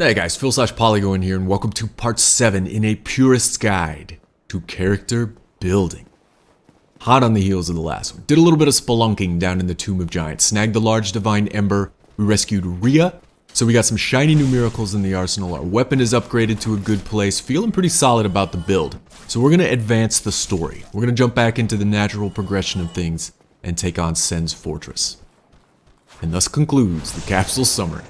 Hey guys, Phil/Polygon here, and welcome to part 7 in a Purist's Guide to Character Building. Hot on the heels of the last one. Did a little bit of spelunking down in the Tomb of Giants. Snagged the large divine ember. We rescued Rhea. So we got some shiny new miracles in the arsenal. Our weapon is upgraded to a good place. Feeling pretty solid about the build. So we're going to advance the story. We're going to jump back into the natural progression of things and take on Sen's fortress. And thus concludes the capsule summary.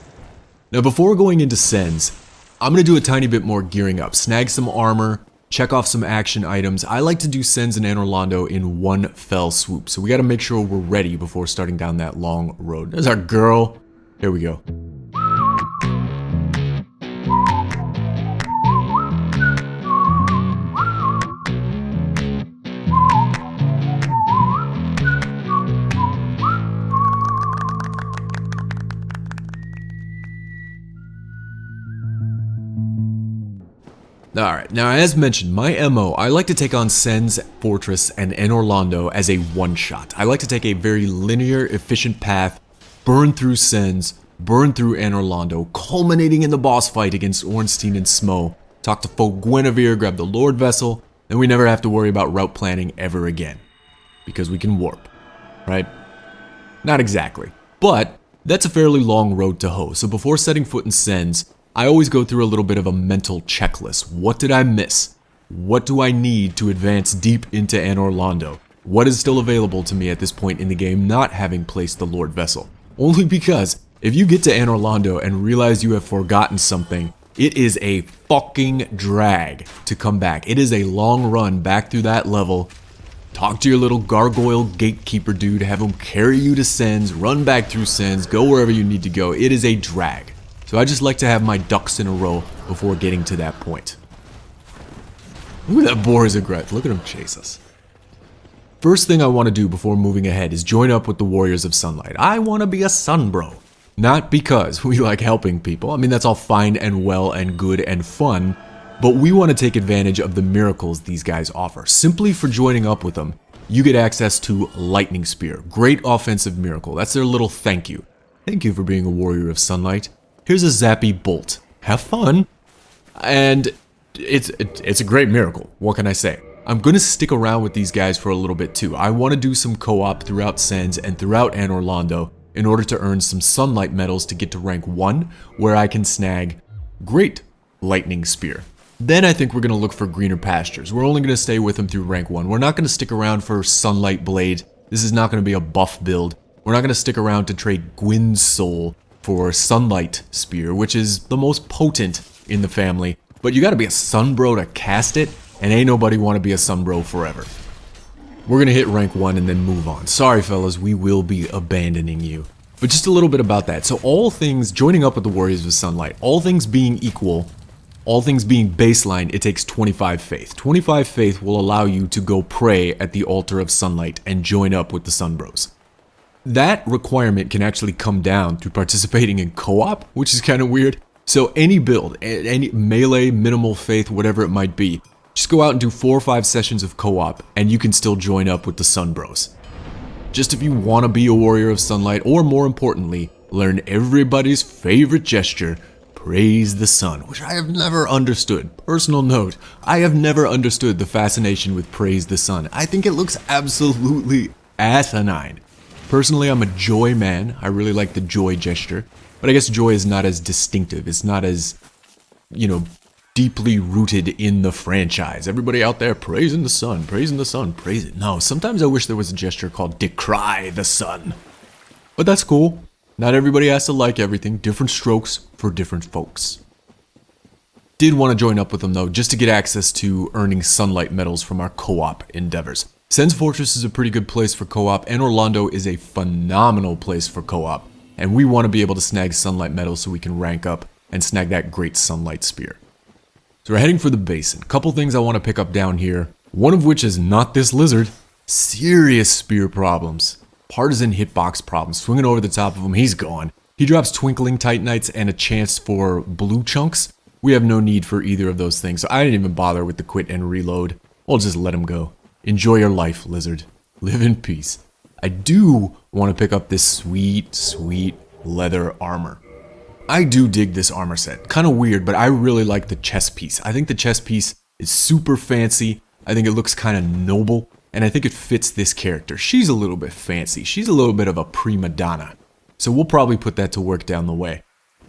Now before going into Sen's, I'm going to do a tiny bit more gearing up. Snag some armor, check off some action items. I like to do Sen's and Anor Londo in one fell swoop, so we got to make sure we're ready before starting down that long road. There's our girl. Here we go. Alright, now as mentioned, my MO, I like to take on Sen's Fortress and Anor Londo as a one-shot. I like to take a very linear, efficient path, burn through Sen's, burn through Anor Londo, culminating in the boss fight against Ornstein and Smo, talk to Folk Guinevere, grab the Lord Vessel, and we never have to worry about route planning ever again. Because we can warp, right? Not exactly, but that's a fairly long road to hoe, so before setting foot in Sen's, I always go through a little bit of a mental checklist. What did I miss? What do I need to advance deep into Anor Londo? What is still available to me at this point in the game, not having placed the Lord Vessel? Only because if you get to Anor Londo and realize you have forgotten something, it is a fucking drag to come back. It is a long run back through that level. Talk to your little gargoyle gatekeeper dude, have him carry you to Sen's, run back through Sen's, go wherever you need to go. It is a drag. So I just like to have my ducks in a row before getting to that point. Ooh, that boar is aggressive. Look at him chase us. First thing I want to do before moving ahead is join up with the Warriors of Sunlight. I want to be a sun bro. Not because we like helping people. I mean, that's all fine and well and good and fun. But we want to take advantage of the miracles these guys offer. Simply for joining up with them, you get access to Lightning Spear. Great offensive miracle. That's their little thank you. Thank you for being a Warrior of Sunlight. Here's a zappy bolt. Have fun. And it's a great miracle. What can I say? I'm going to stick around with these guys for a little bit too. I want to do some co-op throughout Sen's and throughout Anor Londo in order to earn some sunlight medals to get to rank 1, where I can snag great lightning spear. Then I think we're going to look for greener pastures. We're only going to stay with them through rank 1. We're not going to stick around for sunlight blade. This is not going to be a buff build. We're not going to stick around to trade Gwyn's soul for Sunlight Spear, which is the most potent in the family. But you gotta be a Sunbro to cast it, and ain't nobody wanna be a Sunbro forever. We're gonna hit rank 1 and then move on. Sorry fellas, we will be abandoning you. But just a little bit about that. So all things, joining up with the Warriors of Sunlight, all things being equal, all things being baseline, it takes 25 faith. 25 faith will allow you to go pray at the altar of sunlight and join up with the Sunbros. That requirement can actually come down through participating in co-op, which is kind of weird. So any build, any melee, minimal faith, whatever it might be, just go out and do 4 or 5 sessions of co-op and you can still join up with the Sunbros. Just if you want to be a Warrior of Sunlight, or more importantly, learn everybody's favorite gesture, praise the sun, which I have never understood. Personal note, I have never understood the fascination with praise the sun. I think it looks absolutely asinine. Personally, I'm a joy man. I really like the joy gesture. But I guess joy is not as distinctive. It's not as, deeply rooted in the franchise. Everybody out there praising the sun, praise it. No, sometimes I wish there was a gesture called decry the sun. But that's cool. Not everybody has to like everything. Different strokes for different folks. Did want to join up with them though, just to get access to earning sunlight medals from our co-op endeavors. Sen's Fortress is a pretty good place for co-op, and Anor Londo is a phenomenal place for co-op, and we want to be able to snag sunlight medals so we can rank up and snag that great sunlight spear. So we're heading for the basin. Couple things I want to pick up down here, one of which is not this lizard. Serious spear problems. Partisan hitbox problems. Swinging over the top of him, he's gone. He drops Twinkling Titanites and a chance for blue chunks. We have no need for either of those things, so I didn't even bother with the quit and reload. We'll just let him go. Enjoy your life, lizard. Live in peace. I do want to pick up this sweet, sweet leather armor. I do dig this armor set. Kind of weird, but I really like the chest piece. I think the chest piece is super fancy. I think it looks kind of noble, and I think it fits this character. She's a little bit fancy. She's a little bit of a prima donna. So we'll probably put that to work down the way.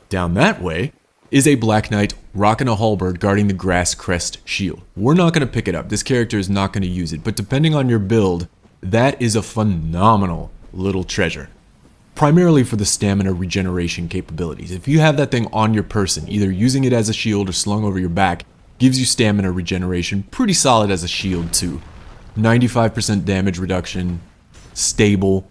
Down that way is a Black Knight rocking a halberd guarding the Grass Crest shield. We're not going to pick it up. This character is not going to use it, but depending on your build, that is a phenomenal little treasure. Primarily for the stamina regeneration capabilities. If you have that thing on your person, either using it as a shield or slung over your back, gives you stamina regeneration, pretty solid as a shield too. 95% damage reduction, stable,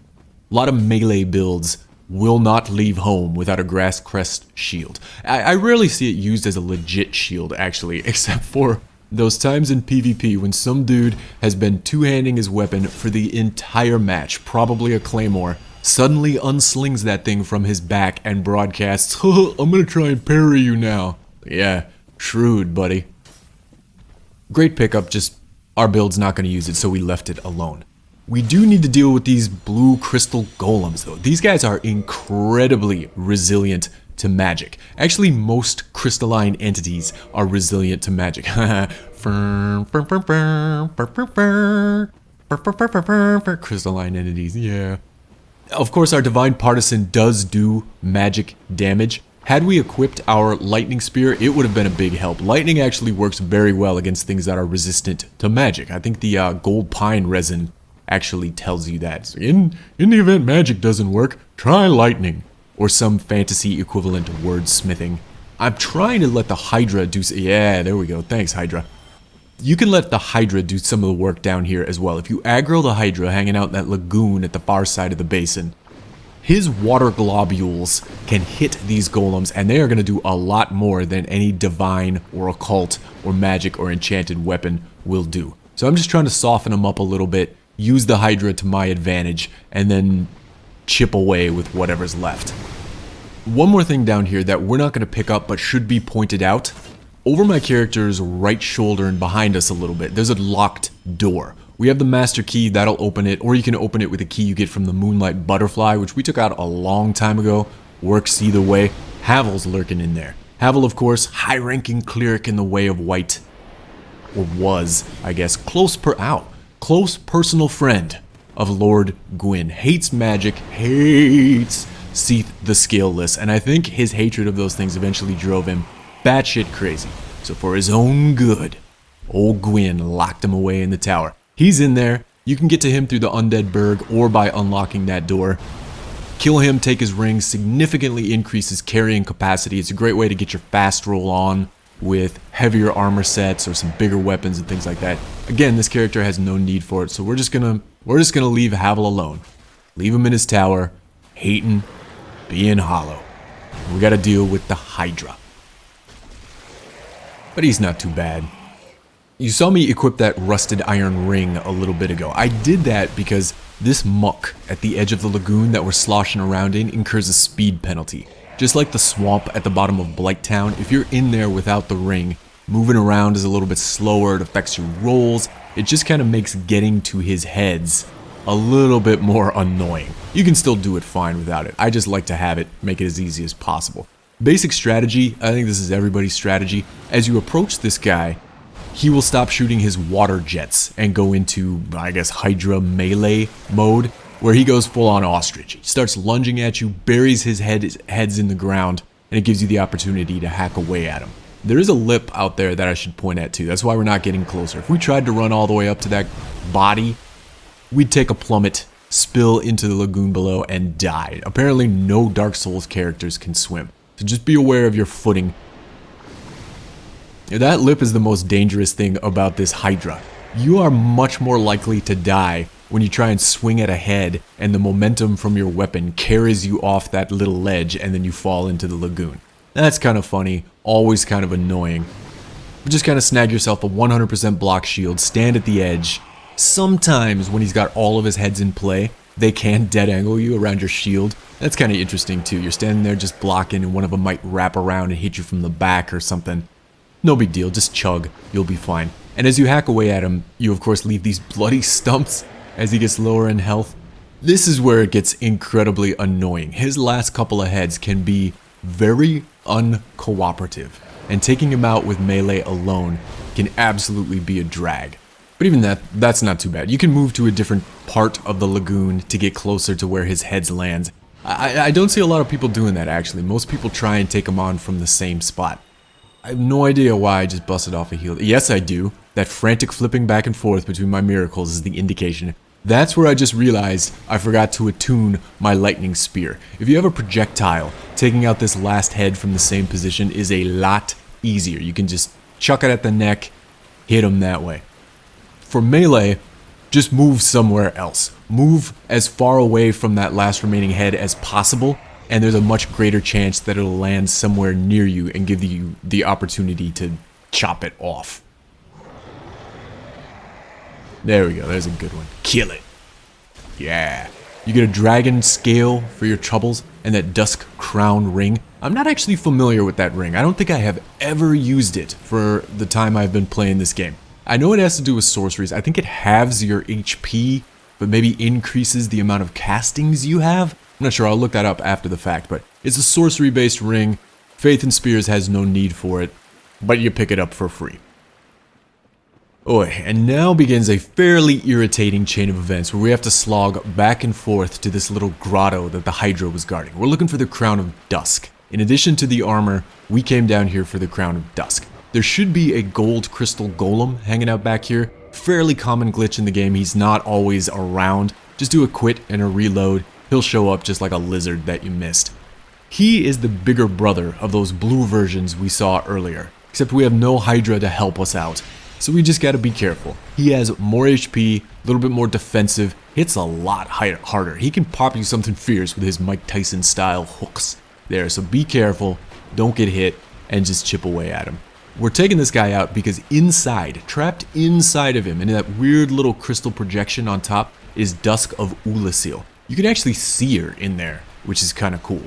a lot of melee builds will not leave home without a Grass Crest shield. I rarely see it used as a legit shield actually, except for those times in PvP when some dude has been two-handing his weapon for the entire match, probably a claymore, suddenly unslings that thing from his back and broadcasts, I'm gonna try and parry you now. Yeah, shrewd, buddy. Great pickup, just our build's not gonna use it, so we left it alone. We do need to deal with these blue crystal golems though. These guys are incredibly resilient to magic. Actually, most crystalline entities are resilient to magic. Crystalline entities, yeah. Of course, our Divine Partisan does do magic damage. Had we equipped our Lightning Spear, it would have been a big help. Lightning actually works very well against things that are resistant to magic. I think the gold pine resin actually tells you that. So in the event magic doesn't work, try lightning. Or some fantasy equivalent of wordsmithing. I'm trying to let the Hydra do... Yeah, there we go. Thanks, Hydra. You can let the Hydra do some of the work down here as well. If you aggro the Hydra hanging out in that lagoon at the far side of the basin, his water globules can hit these golems, and they are going to do a lot more than any divine or occult or magic or enchanted weapon will do. So I'm just trying to soften them up a little bit, use the Hydra to my advantage, and then chip away with whatever's left. One more thing down here that we're not going to pick up but should be pointed out. Over my character's right shoulder and behind us a little bit, there's a locked door. We have the master key, that'll open it, or you can open it with a key you get from the Moonlight Butterfly, which we took out a long time ago. Works either way. Havel's lurking in there. Havel, of course, high-ranking cleric in the Way of White. Or was, I guess, close personal friend of Lord Gwyn. Hates magic, hates Seath the Scaleless, and I think his hatred of those things eventually drove him batshit crazy. So for his own good, old Gwyn locked him away in the tower. He's in there. You can get to him through the Undead Burg or by unlocking that door. Kill him, take his rings, significantly increases carrying capacity. It's a great way to get your fast roll on with heavier armor sets or some bigger weapons and things like that. Again, this character has no need for it, so we're just gonna leave Havel alone. Leave him in his tower, hating, being hollow. We gotta deal with the Hydra. But he's not too bad. You saw me equip that rusted iron ring a little bit ago. I did that because this muck at the edge of the lagoon that we're sloshing around in incurs a speed penalty. Just like the swamp at the bottom of Blighttown, if you're in there without the ring, moving around is a little bit slower, it affects your rolls, it just kind of makes getting to his heads a little bit more annoying. You can still do it fine without it. I just like to have it, make it as easy as possible. Basic strategy, I think this is everybody's strategy. As you approach this guy, he will stop shooting his water jets and go into, I guess, Hydra melee mode, where he goes full on ostrich. He starts lunging at you, buries his heads in the ground, and it gives you the opportunity to hack away at him. There is a lip out there that I should point at too. That's why we're not getting closer. If we tried to run all the way up to that body, we'd take a plummet, spill into the lagoon below, and die. Apparently no Dark Souls characters can swim. So just be aware of your footing. That lip is the most dangerous thing about this Hydra. You are much more likely to die when you try and swing at a head and the momentum from your weapon carries you off that little ledge and then you fall into the lagoon. That's kind of funny, always kind of annoying. But just kind of snag yourself a 100% block shield, stand at the edge. Sometimes when he's got all of his heads in play, they can dead angle you around your shield. That's kind of interesting too. You're standing there just blocking and one of them might wrap around and hit you from the back or something. No big deal, just chug, you'll be fine. And as you hack away at him, you of course leave these bloody stumps as he gets lower in health. This is where it gets incredibly annoying. His last couple of heads can be very uncooperative, and taking him out with melee alone can absolutely be a drag. But even that's not too bad. You can move to a different part of the lagoon to get closer to where his head lands. I don't see a lot of people doing that, actually. Most people try and take him on from the same spot. I have no idea why I just busted off a heal. Yes, I do. That frantic flipping back and forth between my miracles is the indication. That's where I just realized I forgot to attune my lightning spear. If you have a projectile, taking out this last head from the same position is a lot easier. You can just chuck it at the neck, hit him that way. For melee, just move somewhere else. Move as far away from that last remaining head as possible, and there's a much greater chance that it'll land somewhere near you and give you the opportunity to chop it off. There we go, there's a good one. Kill it. Yeah. You get a dragon scale for your troubles and that dusk crown ring. I'm not actually familiar with that ring. I don't think I have ever used it for the time I've been playing this game. I know it has to do with sorceries. I think it halves your HP, but maybe increases the amount of castings you have. I'm not sure, I'll look that up after the fact, but it's a sorcery-based ring. Faith and Spears has no need for it, but you pick it up for free. Oi, and now begins a fairly irritating chain of events where we have to slog back and forth to this little grotto that the Hydra was guarding. We're looking for the Crown of Dusk. In addition to the armor, we came down here for the Crown of Dusk. There should be a gold crystal golem hanging out back here. Fairly common glitch in the game, he's not always around. Just do a quit and a reload. He'll show up just like a lizard that you missed. He is the bigger brother of those blue versions we saw earlier, except we have no Hydra to help us out. So we just gotta be careful. He has more HP, a little bit more defensive, hits a lot harder. He can pop you something fierce with his Mike Tyson style hooks there, so be careful, don't get hit, and just chip away at him. We're taking this guy out because inside, trapped inside of him, in that weird little crystal projection on top, is Dusk of Ulasil. You can actually see her in there, which is kind of cool.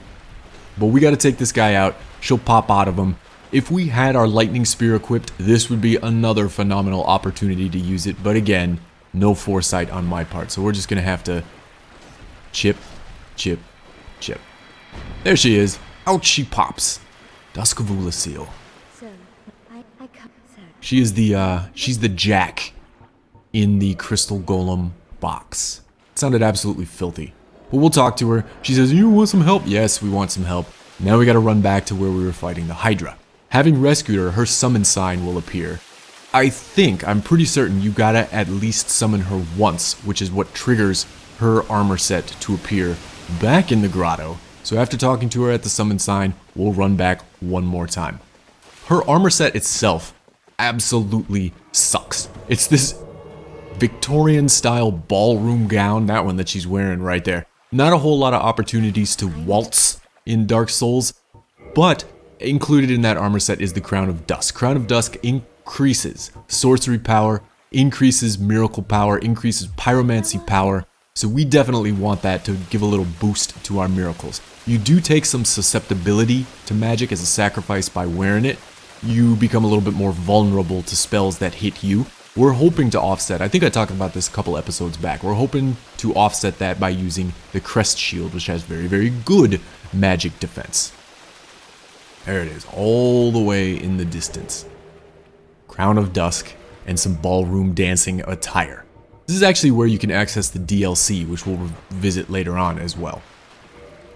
But we gotta take this guy out, she'll pop out of him. If we had our lightning spear equipped, this would be another phenomenal opportunity to use it, but again, no foresight on my part, so we're just gonna have to chip, chip, chip. There she is. Out she pops. Dusk of Ulasil. She is she's the Jack in the crystal golem box. It sounded absolutely filthy. But we'll talk to her. She says, "You want some help?" Yes, we want some help. Now we gotta run back to where we were fighting the Hydra. Having rescued her, her summon sign will appear. I'm pretty certain you gotta at least summon her once, which is what triggers her armor set to appear back in the grotto. So after talking to her at the summon sign, we'll run back one more time. Her armor set itself absolutely sucks. It's this Victorian style ballroom gown, that one that she's wearing right there. Not a whole lot of opportunities to waltz in Dark Souls, but included in that armor set is the Crown of Dusk. Crown of Dusk increases sorcery power, increases miracle power, increases pyromancy power, so we definitely want that to give a little boost to our miracles. You do take some susceptibility to magic as a sacrifice by wearing it. You become a little bit more vulnerable to spells that hit you. We're hoping to offset, I think I talked about this a couple episodes back, we're hoping to offset that by using the Crest Shield, which has very, very good magic defense. There it is, all the way in the distance. Crown of Dusk and some ballroom dancing attire. This is actually where you can access the DLC, which we'll visit later on as well.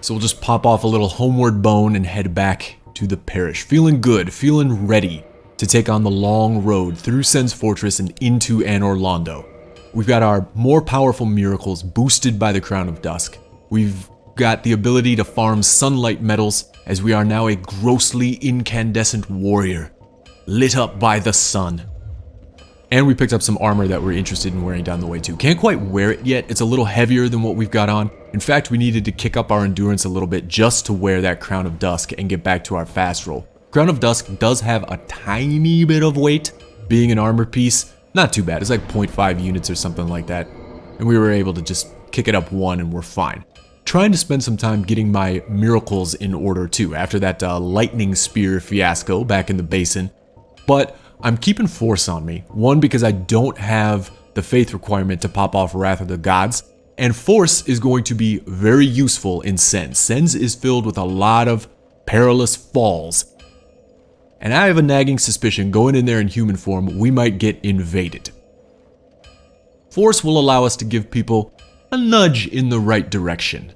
So we'll just pop off a little homeward bone and head back to the parish. Feeling good, feeling ready to take on the long road through Sen's Fortress and into Anor Londo. We've got our more powerful miracles boosted by the Crown of Dusk. We've got the ability to farm sunlight metals, as we are now a grossly incandescent warrior, lit up by the sun. And we picked up some armor that we're interested in wearing down the way too. Can't quite wear it yet, it's a little heavier than what we've got on. In fact, we needed to kick up our endurance a little bit just to wear that Crown of Dusk and get back to our fast roll. Crown of Dusk does have a tiny bit of weight, being an armor piece. Not too bad, it's like 0.5 units or something like that. And we were able to just kick it up one and we're fine. Trying to spend some time getting my miracles in order too, after that lightning spear fiasco back in the basin. But I'm keeping Force on me. One, because I don't have the faith requirement to pop off Wrath of the Gods. And Force is going to be very useful in Sens. Sens is filled with a lot of perilous falls. And I have a nagging suspicion going in there in human form, we might get invaded. Force will allow us to give people a nudge in the right direction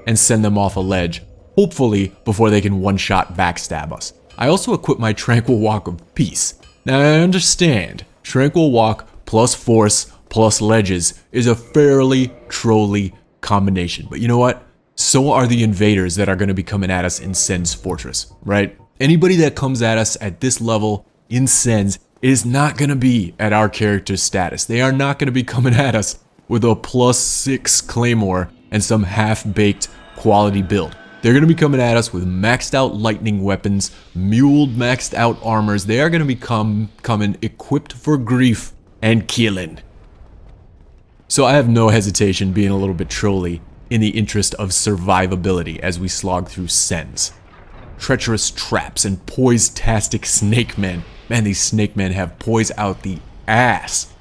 and send them off a ledge, hopefully before they can one-shot backstab us. I also equip my Tranquil Walk of Peace. Now I understand, Tranquil Walk plus Force plus ledges is a fairly trolly combination. But you know what? So are the invaders that are going to be coming at us in Sen's Fortress, right? Anybody that comes at us at this level in Sen's is not going to be at our character's status. They are not going to be coming at us with a +6 Claymore and some half-baked quality build. They're going to be coming at us with maxed out lightning weapons, muled maxed out armors. They are going to be coming equipped for grief and killing. So I have no hesitation being a little bit trolly in the interest of survivability as we slog through Sen's. Treacherous traps and poise-tastic snake men. Man, these snake men have poise out the ass.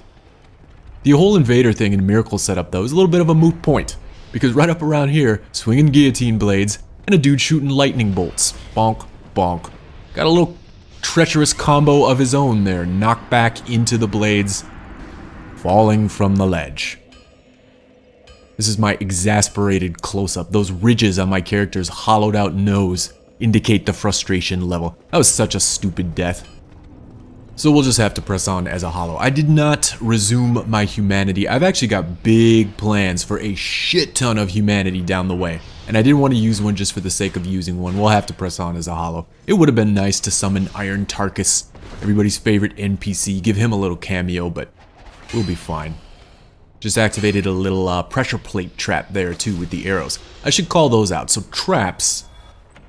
The whole invader thing in Miracle setup though is a little bit of a moot point, because right up around here, swinging guillotine blades and a dude shooting lightning bolts. Bonk, bonk. Got a little treacherous combo of his own there, knocked back into the blades, falling from the ledge. This is my exasperated close-up. Those ridges on my character's hollowed out nose indicate the frustration level. That was such a stupid death. So we'll just have to press on as a hollow. I did not resume my humanity. I've actually got big plans for a shit ton of humanity down the way. And I didn't want to use one just for the sake of using one. We'll have to press on as a hollow. It would have been nice to summon Iron Tarkus, everybody's favorite NPC, give him a little cameo, but we'll be fine. Just activated a little pressure plate trap there too with the arrows. I should call those out. So traps,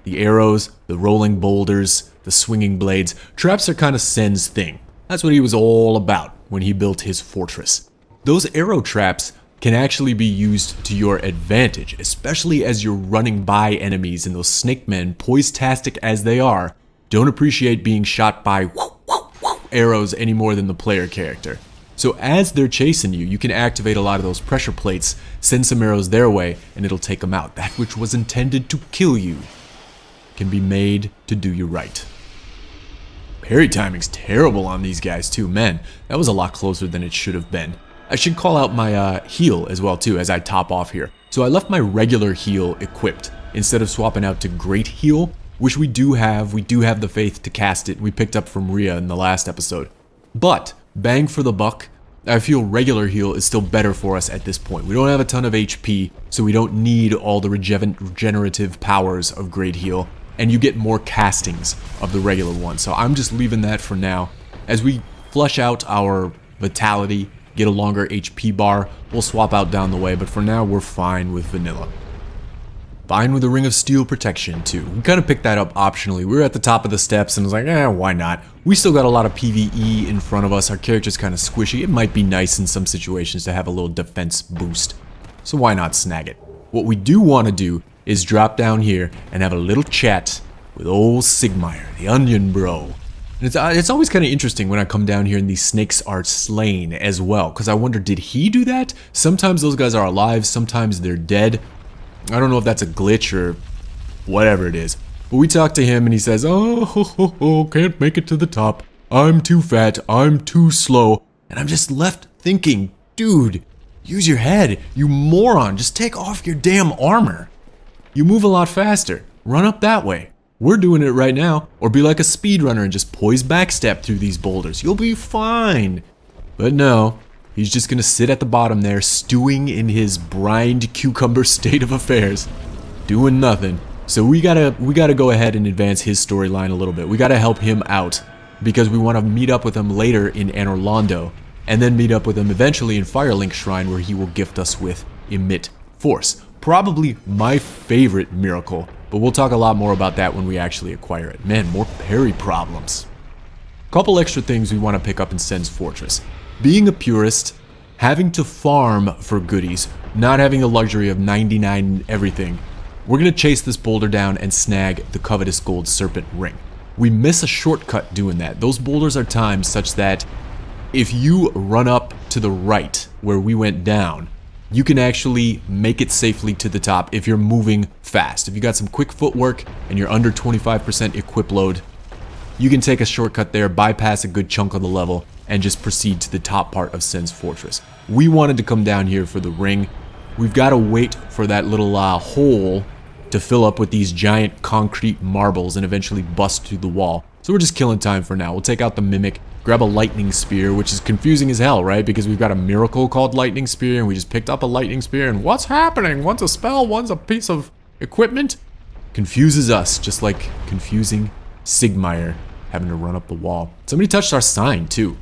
the arrows, the rolling boulders, the swinging blades. Traps are kind of Sen's thing. That's what he was all about when he built his fortress. Those arrow traps can actually be used to your advantage, especially as you're running by enemies, and those snake men, poise-tastic as they are, don't appreciate being shot by arrows any more than the player character. So as they're chasing you, you can activate a lot of those pressure plates, send some arrows their way, and it'll take them out. That which was intended to kill you can be made to do you right. Parry timing's terrible on these guys too. Man, that was a lot closer than it should have been. I should call out my heal as well too as I top off here. So I left my regular heal equipped instead of swapping out to great heal, which we do have. We do have the faith to cast it. We picked up from Rhea in the last episode. But bang for the buck, I feel regular heal is still better for us at this point. We don't have a ton of HP, so we don't need all the regenerative powers of great heal. And you get more castings of the regular one. So I'm just leaving that for now. As we flush out our vitality, get a longer HP bar, we'll swap out down the way, but for now we're fine with vanilla. Fine with the Ring of Steel protection too. We kind of picked that up optionally. We were at the top of the steps and was like, why not? We still got a lot of PvE in front of us. Our character's kind of squishy. It might be nice in some situations to have a little defense boost. So why not snag it? What we do want to do is drop down here and have a little chat with old Sigmire, the onion bro. And it's always kind of interesting when I come down here and these snakes are slain as well, because I wonder, did he do that? Sometimes those guys are alive, sometimes they're dead. I don't know if that's a glitch or whatever it is. But we talk to him and he says, oh, can't make it to the top. I'm too fat, I'm too slow. And I'm just left thinking, dude, use your head, you moron. Just take off your damn armor. You move a lot faster. Run up that way. We're doing it right now. Or be like a speedrunner and just poise backstep through these boulders. You'll be fine. But no, he's just gonna sit at the bottom there, stewing in his brined cucumber state of affairs, doing nothing. So we gotta go ahead and advance his storyline a little bit. We gotta help him out because we want to meet up with him later in Anorlando, and then meet up with him eventually in Firelink Shrine, where he will gift us with Emit Force. Probably my favorite miracle, but we'll talk a lot more about that when we actually acquire it. Man, more parry problems. Couple extra things we want to pick up in Sen's Fortress. Being a purist, having to farm for goodies, not having the luxury of 99 everything, we're going to chase this boulder down and snag the covetous gold serpent ring. We miss a shortcut doing that. Those boulders are timed such that if you run up to the right where we went down, you can actually make it safely to the top if you're moving fast. If you got some quick footwork and you're under 25% equip load, you can take a shortcut there, bypass a good chunk of the level, and just proceed to the top part of Sen's Fortress. We wanted to come down here for the ring. We've got to wait for that little hole to fill up with these giant concrete marbles and eventually bust through the wall. So we're just killing time for now. We'll take out the Mimic, grab a Lightning Spear, which is confusing as hell, right? Because we've got a miracle called Lightning Spear, and we just picked up a Lightning Spear, and what's happening? One's a spell, one's a piece of equipment. Confuses us, just like confusing Sigmire having to run up the wall. Somebody touched our sign, too.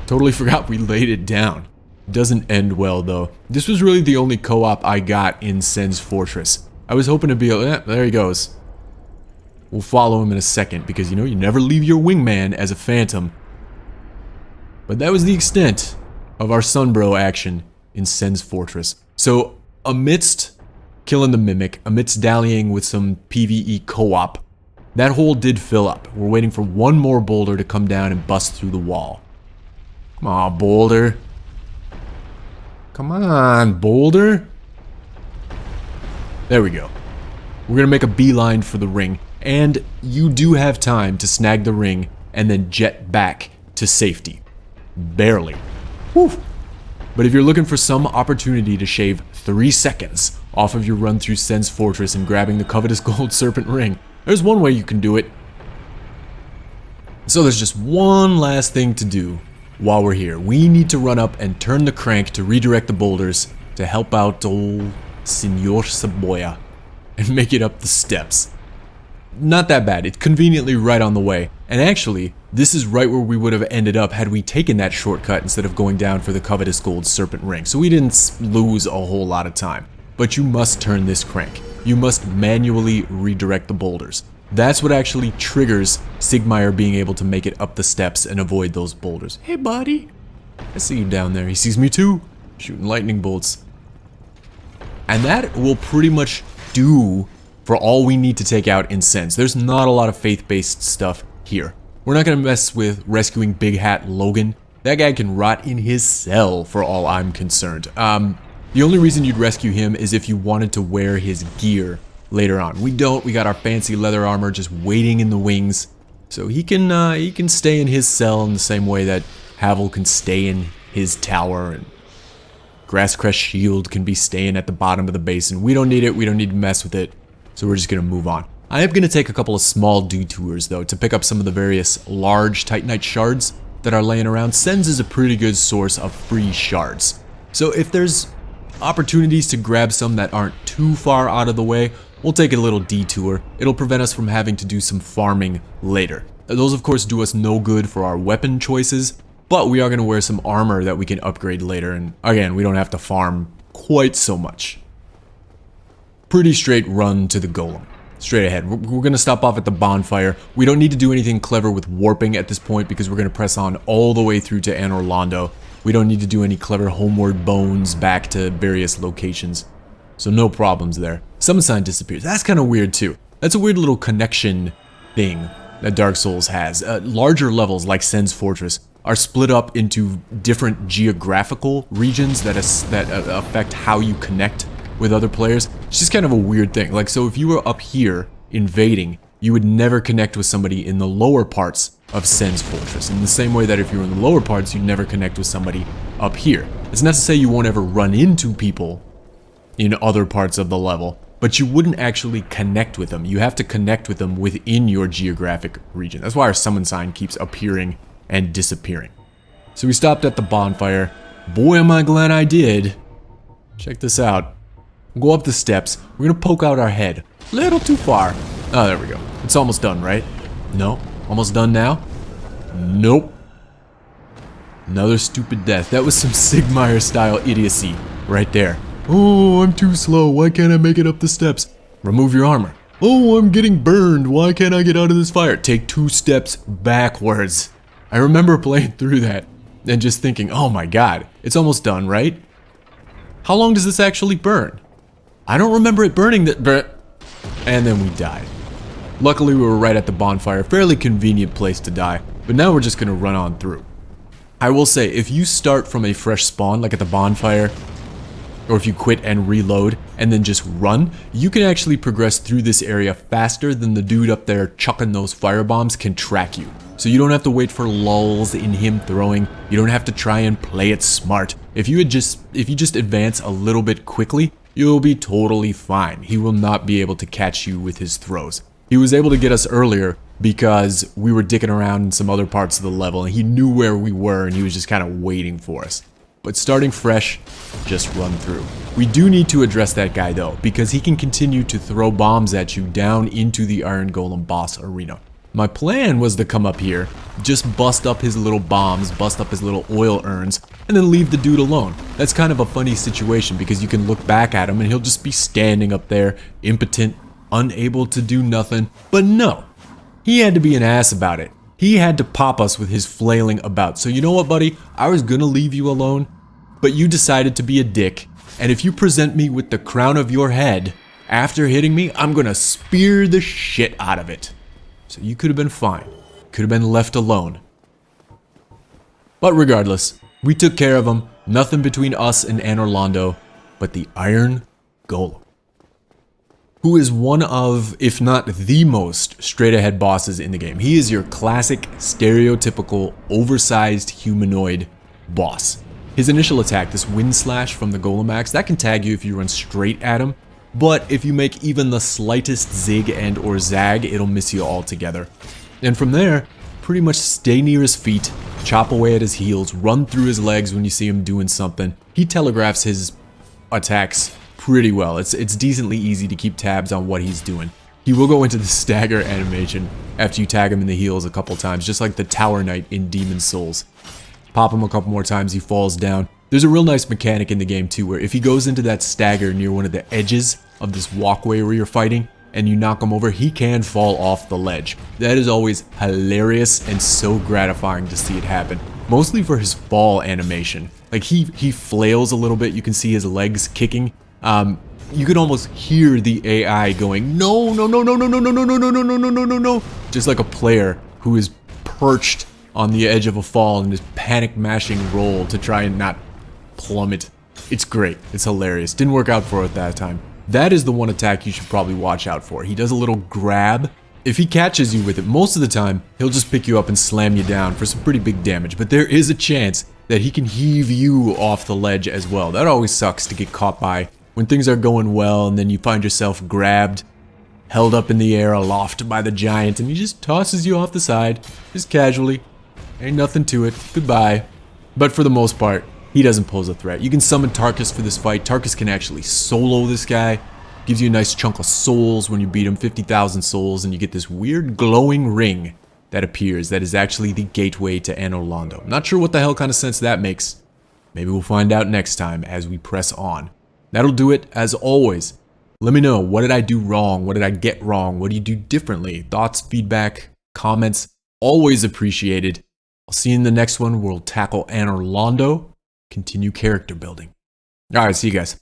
Totally forgot we laid it down. Doesn't end well, though. This was really the only co-op I got in Sen's Fortress. I was hoping to be able... there he goes. We'll follow him in a second, because, you know, you never leave your wingman as a phantom. But that was the extent of our Sunbro action in Sen's Fortress. So, amidst killing the Mimic, amidst dallying with some PvE co-op, that hole did fill up. We're waiting for one more boulder to come down and bust through the wall. Come on, boulder. Come on, boulder. There we go. We're gonna make a beeline for the ring, and you do have time to snag the ring and then jet back to safety. Barely. Whew. But if you're looking for some opportunity to shave 3 seconds off of your run through Sen's Fortress and grabbing the covetous gold serpent ring, there's one way you can do it. So there's just one last thing to do while we're here. We need to run up and turn the crank to redirect the boulders to help out old Senor Saboya and make it up the steps. Not that bad. It's conveniently right on the way. And actually, this is right where we would have ended up had we taken that shortcut instead of going down for the covetous gold serpent ring. So we didn't lose a whole lot of time. But you must turn this crank. You must manually redirect the boulders. That's what actually triggers Sigmire being able to make it up the steps and avoid those boulders. Hey, buddy. I see you down there. He sees me too. Shooting lightning bolts. And that will pretty much do for all we need to take out in Sen's. There's not a lot of faith-based stuff here. We're not going to mess with rescuing Big Hat Logan. That guy can rot in his cell for all I'm concerned. The only reason you'd rescue him is if you wanted to wear his gear later on. We don't. We got our fancy leather armor just waiting in the wings. So he can stay in his cell in the same way that Havel can stay in his tower, and Grasscrest Shield can be staying at the bottom of the basin. We don't need it. We don't need to mess with it. So we're just going to move on. I am going to take a couple of small detours, though, to pick up some of the various large Titanite shards that are laying around. Sen's is a pretty good source of free shards. So if there's opportunities to grab some that aren't too far out of the way, we'll take a little detour. It'll prevent us from having to do some farming later. Those, of course, do us no good for our weapon choices, but we are going to wear some armor that we can upgrade later, and again, we don't have to farm quite so much. Pretty straight run to the golem. Straight ahead. We're going to stop off at the bonfire. We don't need to do anything clever with warping at this point because we're going to press on all the way through to Anor Londo. We don't need to do any clever homeward bones back to various locations. So no problems there. Summon sign disappears. That's kind of weird too. That's a weird little connection thing that Dark Souls has. Larger levels like Sen's Fortress are split up into different geographical regions that affect how you connect with other players. It's just kind of a weird thing. Like, so if you were up here invading, you would never connect with somebody in the lower parts of Sen's Fortress. In the same way that if you were in the lower parts, you'd never connect with somebody up here. It's not to say you won't ever run into people in other parts of the level, but you wouldn't actually connect with them. You have to connect with them within your geographic region. That's why our summon sign keeps appearing and disappearing. So we stopped at the bonfire. Boy, am I glad I did. Check this out. We'll go up the steps. We're gonna poke out our head. A little too far. Oh, there we go. It's almost done, right? No? Almost done now? Nope. Another stupid death. That was some Sigmire style idiocy right there. Oh, I'm too slow. Why can't I make it up the steps? Remove your armor. Oh, I'm getting burned. Why can't I get out of this fire? Take 2 steps backwards. I remember playing through that and just thinking, oh my god, it's almost done, right? How long does this actually burn? I don't remember it burning that. And then we died. Luckily, we were right at the bonfire. Fairly convenient place to die. But now we're just going to run on through. I will say, if you start from a fresh spawn, like at the bonfire, or if you quit and reload and then just run, you can actually progress through this area faster than the dude up there chucking those firebombs can track you. So you don't have to wait for lulls in him throwing. You don't have to try and play it smart. If you just advance a little bit quickly, you'll be totally fine. He will not be able to catch you with his throws. He was able to get us earlier because we were dicking around in some other parts of the level and he knew where we were and he was just kind of waiting for us. But starting fresh, just run through. We do need to address that guy though, because he can continue to throw bombs at you down into the Iron Golem boss arena. My plan was to come up here, just bust up his little bombs, bust up his little oil urns, and then leave the dude alone. That's kind of a funny situation because you can look back at him and he'll just be standing up there, impotent, unable to do nothing. But no, he had to be an ass about it. He had to pop us with his flailing about. So you know what, buddy? I was gonna leave you alone, but you decided to be a dick. And if you present me with the crown of your head after hitting me, I'm gonna spear the shit out of it. So you could have been fine. Could have been left alone. But regardless, we took care of him. Nothing between us and Orlando, but the Iron Golem, who is one of, if not the most straight-ahead bosses in the game. He is your classic, stereotypical, oversized humanoid boss. His initial attack, this wind slash from the Golem axe, that can tag you if you run straight at him, but if you make even the slightest zig and or zag, it'll miss you altogether. And from there, pretty much stay near his feet, chop away at his heels, run through his legs when you see him doing something. He telegraphs his attacks pretty well. It's decently easy to keep tabs on what he's doing. He will go into the stagger animation after you tag him in the heels a couple times, just like the Tower Knight in Demon's Souls. Pop him a couple more times, he falls down. There's a real nice mechanic in the game too, where if he goes into that stagger near one of the edges of this walkway where you're fighting, and you knock him over, he can fall off the ledge. That is always hilarious and so gratifying to see it happen. Mostly for his fall animation. Like he flails a little bit, you can see his legs kicking. You could almost hear the AI going, no, no, no, no, no, no, no, no, no, no, no, no, no, no, no, no. Just like a player who is perched on the edge of a fall and is panic mashing roll to try and not plummet. It's great. It's hilarious. Didn't work out for it that time. That is the one attack you should probably watch out for. He does a little grab. If he catches you with it, most of the time, he'll just pick you up and slam you down for some pretty big damage. But there is a chance that he can heave you off the ledge as well. That always sucks to get caught by when things are going well and then you find yourself grabbed, held up in the air aloft by the giant, and he just tosses you off the side, just casually. Ain't nothing to it. Goodbye. But for the most part, he doesn't pose a threat. You can summon Tarkus for this fight. Tarkus can actually solo this guy. Gives you a nice chunk of souls when you beat him, 50,000 souls, and you get this weird glowing ring that appears that is actually the gateway to Orlando. Not sure what the hell kind of sense that makes. Maybe we'll find out next time as we press on. That'll do it. As always, let me know, what did I do wrong? What did I get wrong? What do you do differently? Thoughts, feedback, comments, always appreciated. I'll see you in the next one where we'll tackle Orlando, continue character building. Alright, see you guys.